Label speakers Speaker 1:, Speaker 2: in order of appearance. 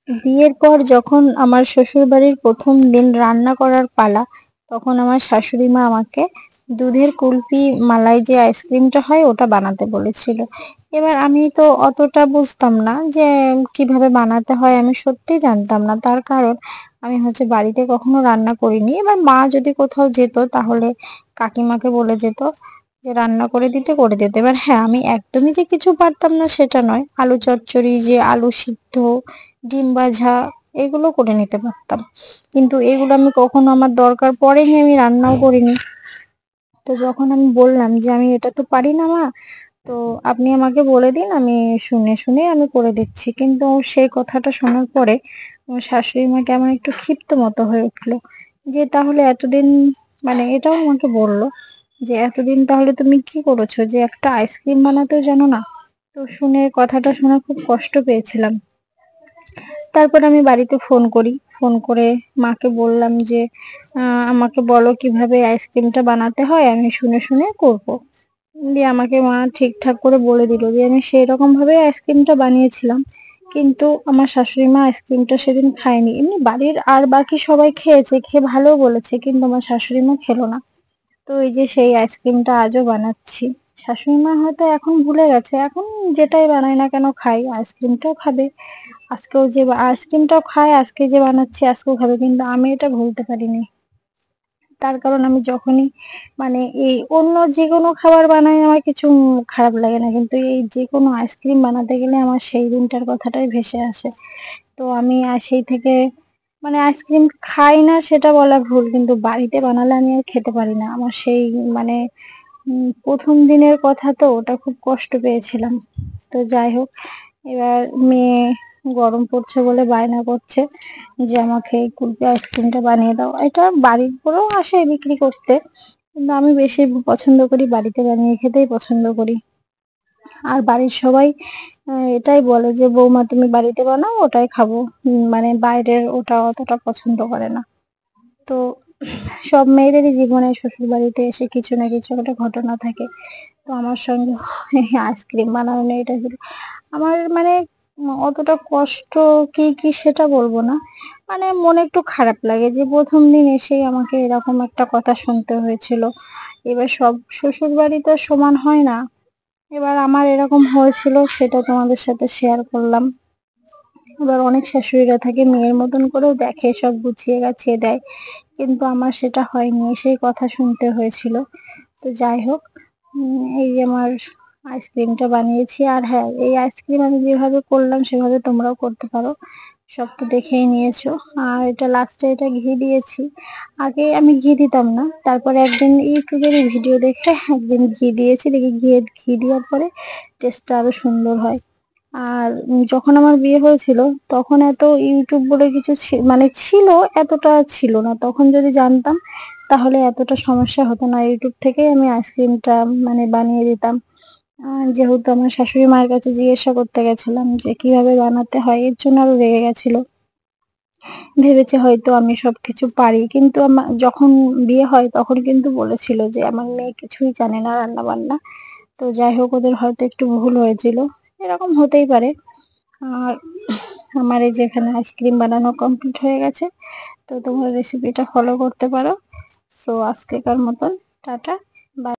Speaker 1: বিয়ের পর যখন আমার শ্বশুরবাড়ির প্রথম দিন রান্না করার পালা, তখন আমার শাশুড়ি মা আমাকে দুধের কুলফি মালাই যে আইসক্রিমটা হয় ওটা বানাতে বলেছিল। এবার আমি তো অতটা বুঝতাম না যে কিভাবে বানাতে হয়, আমি সত্যিই জানতাম না। তার কারণ আমি হচ্ছে বাড়িতে কখনো রান্না করিনি। এবার মা যদি কোথাও যেত তাহলে কাকিমাকে বলে যেত যে রান্না করে দিতে, করে দিতে। এবার হ্যাঁ, আমি একদমই যে কিছু পারতাম না সেটা নয়। আলু চচ্চড়ি, যে আলু সিদ্ধ, ডিম ভাজা, এগুলো করে নিতে পারতাম। কিন্তু এগুলো আমি কখনো আমার দরকার পড়েনি, আমি রান্নাও করিনি। তো যখন আমি বললাম যে আমি এটা তো পারি না মা, তো আপনি আমাকে বলে দিন, আমি শুনে শুনে আমি করে দিচ্ছি। কিন্তু সেই কথাটা শোনার পরে আমার শাশুড়ি মা কেমন একটু ক্ষিপ্ত মতো হয়ে উঠলো, যে তাহলে এতদিন, মানে এটাও আমাকে বললো যে এতদিন তাহলে তুমি কি করেছো, যে একটা আইসক্রিম বানাতেও জানো না। তো শুনে কথাটা শুনে খুব কষ্ট পেয়েছিলাম। তারপর আমি বাড়িতে ফোন করি। ফোন করে মাকে বললাম যে আমাকে বলো কিভাবে আইসক্রিমটা বানাতে হয়, আমি শুনে শুনে করব। দিয়ে আমাকে মা ঠিকঠাক করে বলে দিল, দিয়ে আমি সেই রকম ভাবে আইসক্রিমটা বানিয়েছিলাম। কিন্তু আমার শাশুড়ি মা আইসক্রিমটা সেদিন খায়নি। এমনি বাড়ির আর বাকি সবাই খেয়েছে, খেয়ে ভালো বলেছে, কিন্তু আমার শাশুড়ি মা খেলো না। তো এই যে সেই আইসক্রিমটা আজও বানাচ্ছি। শাশুড়ি মা হয়তো এখন ভুলে গেছে, এখন যেটাই বানাই না কেন খাই, আইসক্রিমটাও খাবে। আজকেও যে আইসক্রিমটাও খায়, আজকে যে বানাচ্ছি আজকেও খাবে, কিন্তু আমি এটা ভুলতে পারিনি। তার কারণ আমি যখনই, মানে এই অন্য যে কোনো খাবার বানাই আমার কিছু খারাপ লাগে না, কিন্তু এই যে কোনো আইসক্রিম বানাতে গেলে আমার সেই দিনটার কথাটাই ভেসে আসে। তো আমি সেই থেকে, মানে আইসক্রিম খাই না সেটা বলা ভুল, কিন্তু বাড়িতে বানালে আমি আর খেতে পারি না। আমার সেই, মানে প্রথম দিনের কথা তো, ওটা খুব কষ্ট পেয়েছিলাম। তো যাই হোক, এবার মেয়ে গরম পড়ছে বলে বায়না করছে যে আমাকে এই কুলফি আইসক্রিমটা বানিয়ে দাও। এটা বাড়ির পরেও আসে বিক্রি করতে, কিন্তু আমি বেশি পছন্দ করি বাড়িতে বানিয়ে খেতেই পছন্দ করি। আর বাড়ির সবাই এটাই বলে যে বৌমা তুমি বাড়িতে বানাও, ওটাই খাবো। মানে বাইরের ওটা অতটা পছন্দ করে না। তো সব মেয়েদেরই জীবনে শ্বশুর বাড়িতে এসে কিছু না কিছু একটা ঘটনা থাকে। তো আমার সঙ্গে আইসক্রিম বানানো নিয়ে এটা ছিল আমার, মানে অতটা কষ্ট কি কি সেটা বলবো না, মানে মনে একটু খারাপ লাগে যে প্রথম দিন এসেই আমাকে এরকম একটা কথা শুনতে হয়েছিল। এবার সব শ্বশুর বাড়ি তো সমান হয় না। এবার আমার এরকম হয়েছিল, সেটা তোমাদের সাথে শেয়ার করলাম। এবার অনেক শাশুড়িরা থাকে মেয়ের মতন করেও দেখে, সব গুছিয়ে গাছিয়ে দেয়, কিন্তু আমার সেটা হয়নি, সেই কথা শুনতে হয়েছিল। তো যাই হোক, এই যে আমার আইসক্রিমটা বানিয়েছি। আর হ্যাঁ, এই আইসক্রিম আমি যেভাবে করলাম সেভাবে তোমরাও করতে পারো। সব তো দেখেই নিয়েছো। আর এটা লাস্টে এটা ঘি দিয়েছি। আগে আমি ঘি দিতাম না, তারপরে একদিন ইউটিউবের ভিডিও দেখে একদিন ঘি দিয়েছি, দেখি ঘি ঘি দেওয়ার পরে টেস্টটা আরো সুন্দর হয়। আর যখন আমার বিয়ে হয়েছিল তখন এত ইউটিউব বলে কিছু মানে ছিল, এতটা ছিল না। তখন যদি জানতাম তাহলে এতটা সমস্যা হতো না। ইউটিউব থেকেই আমি আইসক্রিমটা, মানে বানিয়ে দিতাম। যেহেতু আমার শাশুড়ি মায়ের কাছে জিজ্ঞাসা করতে গেছিলাম যে কিভাবে বানাতে হয়, এর জন্য আরো রেগে গেছিল। ভেবেছে হয়তো আমি সবকিছু পারি, কিন্তু আমার যখন বিয়ে হয় তখন কিন্তু বলেছিল যে আমার মেয়ে কিছুই জানে না রান্না বান্না। তো যাই হোক, ওদের হয়তো একটু ভুল হয়েছিল, এরকম হতেই পারে। আর আমার এই যে এখানে আইসক্রিম বানানো কমপ্লিট হয়ে গেছে। তো তোমরা রেসিপিটা ফলো করতে পারো। সো আজকেকার মতন টাটা।